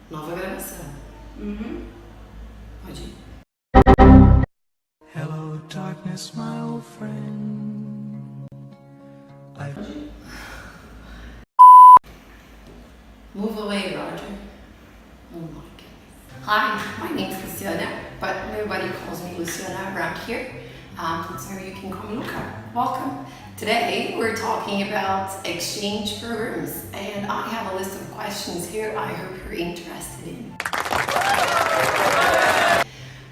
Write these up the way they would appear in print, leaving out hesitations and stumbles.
Nova gravação. Pode ir. Hello, darkness, my old friend. Move away, Roger. Oh my goodness. Hi, my name's Luciana, but nobody calls me Luciana around here. So you can call me Luca. Welcome. Today we're talking about exchange programs, and I have a list of questions here I hope you're interested in.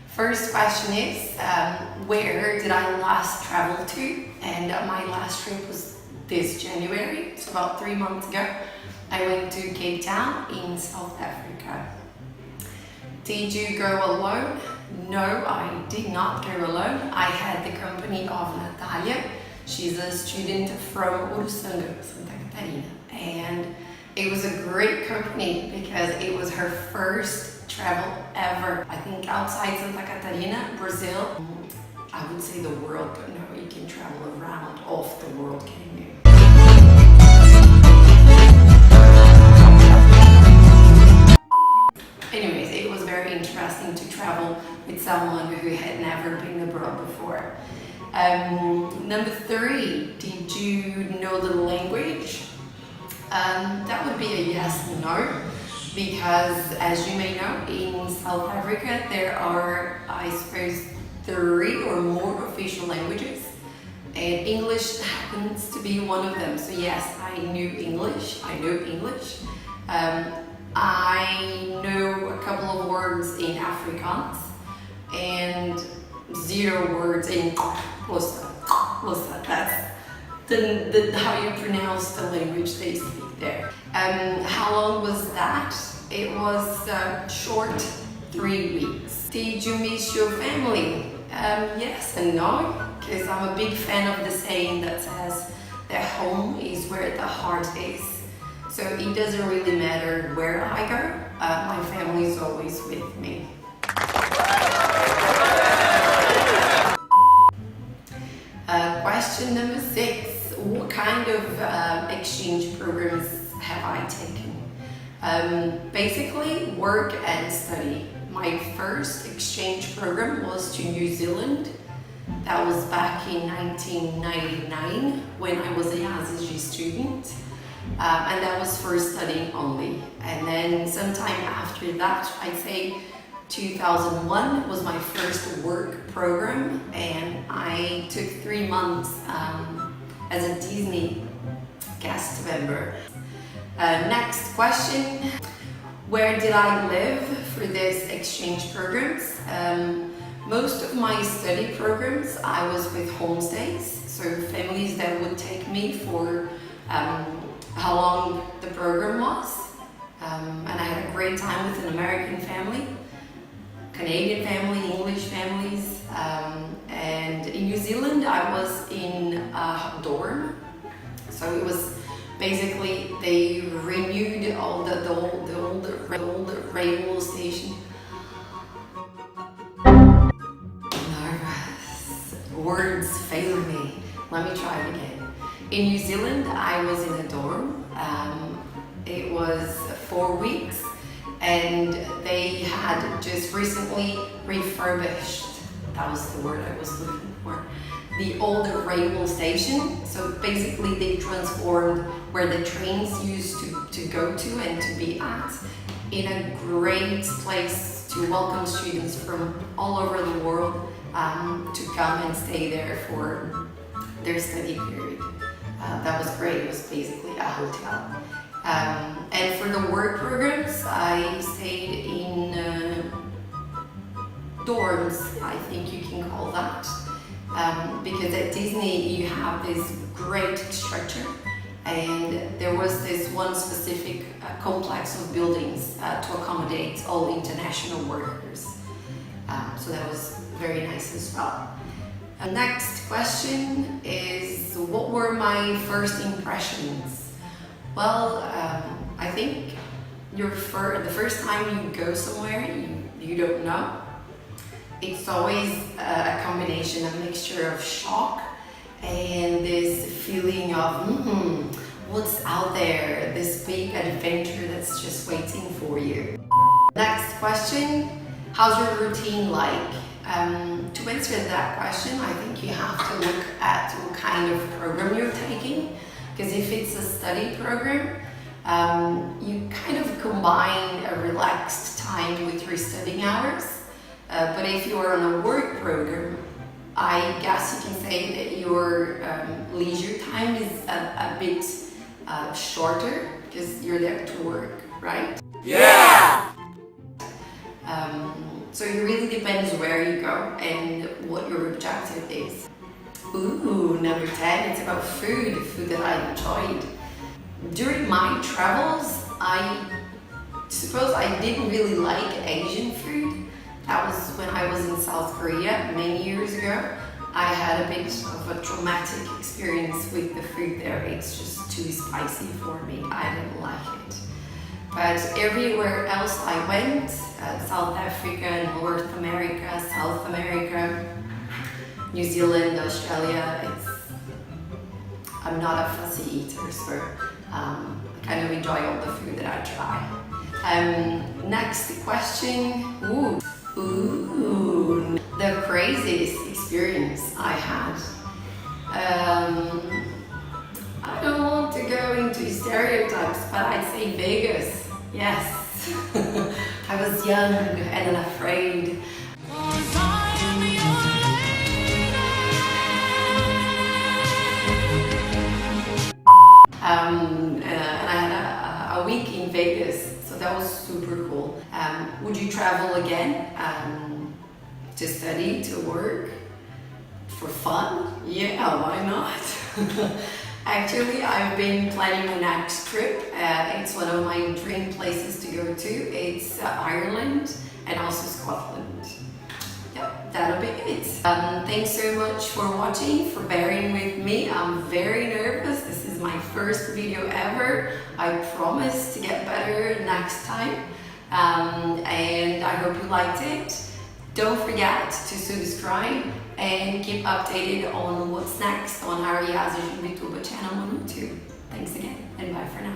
First question is, where did I last travel to? And my last trip was this January, so about 3 months ago. I went to Cape Town in South Africa. Did you go alone? No, I did not go alone. I had the company of Natalia. She's a student from Uruçanga, Santa Catarina. And it was a great company because it was her first travel ever. I think outside Santa Catarina, Brazil, I would say the world, but no, you can travel around off the world, can you? Anyways, it was very interesting to travel with someone who had never been abroad before. Number 3, did you know the language? That would be a yes and no, because as you may know, in South Africa there are, I suppose, 3 or more official languages, and English happens to be one of them. So yes, I knew English. I know English. I know a couple of words in Afrikaans and 0 words in Xhosa. That's how you pronounce the language they speak there. How long was that? It was short, 3 weeks. Did you miss your family? Yes and no, because I'm a big fan of the saying that says that home is where the heart is. So it doesn't really matter where I go, my family is always with me. Question number 6, what kind of exchange programs have I taken? Basically, work and study. My first exchange program was to New Zealand. That was back in 1999 when I was a IASG student. And that was for studying only. And then sometime after that, I'd say 2001 was my first work program, and I took 3 months as a Disney cast member. Next question, where did I live for this exchange programs? Most of my study programs, I was with homestays, so families that would take me for how long the program was, and I had a great time with an American family, Canadian family, English families, and in New Zealand I was in a dorm, so it was basically they renewed all the old railway station. Nervous, words fail me. Let me try it again. In New Zealand, I was in a dorm. It was 4 weeks, and they had just recently refurbished, that was the word I was looking for, the old railway station. So basically they transformed where the trains used to go to and to be at in a great place to welcome students from all over the world to come and stay there for their study period. That was great. It was basically a hotel. And for the work programs, I stayed in dorms, I think you can call that. Because at Disney you have this great structure, and there was this one specific complex of buildings to accommodate all international workers. So that was very nice as well. Next question is, what were my first impressions? Well, I think the first time you go somewhere you don't know, it's always a combination, a mixture of shock and this feeling of what's out there, this big adventure that's just waiting for you. question, how's your routine like? To answer that question, I think you have to look at what kind of program you're taking, because if it's a study program, you kind of combine a relaxed time with your studying hours. But if you are on a work program, I guess you can say that your leisure time is a bit shorter because you're there to work, right? Yeah! So it really depends where you go and what your objective is. Ooh, number 10, it's about food that I enjoyed. During my travels, I suppose I didn't really like Asian food. That was when I was in South Korea many years ago. I had a bit of a traumatic experience with the food there. It's just too spicy for me. I didn't like it. But everywhere else I went, South Africa, North America, South America, New Zealand, Australia, I'm not a fussy eater, so I kind of enjoy all the food that I try. Next question. Ooh, the craziest experience I had. I don't want to go into stereotypes, but I'd say Vegas. Yes. I was young and unafraid. And I had a week in Vegas, so that was super cool. Would you travel again to study, to work, for fun? Yeah, why not? Actually, I've been planning my next trip. It's one of my dream places to go to. It's Ireland and also Scotland. Yep, that'll be it. Thanks so much for watching, for bearing with me. I'm very nervous. This is my first video ever. I promise to get better next time. And I hope you liked it. Don't forget to subscribe and keep updated on what's next on our Yaz's YouTube channel on YouTube. Thanks again, and bye for now.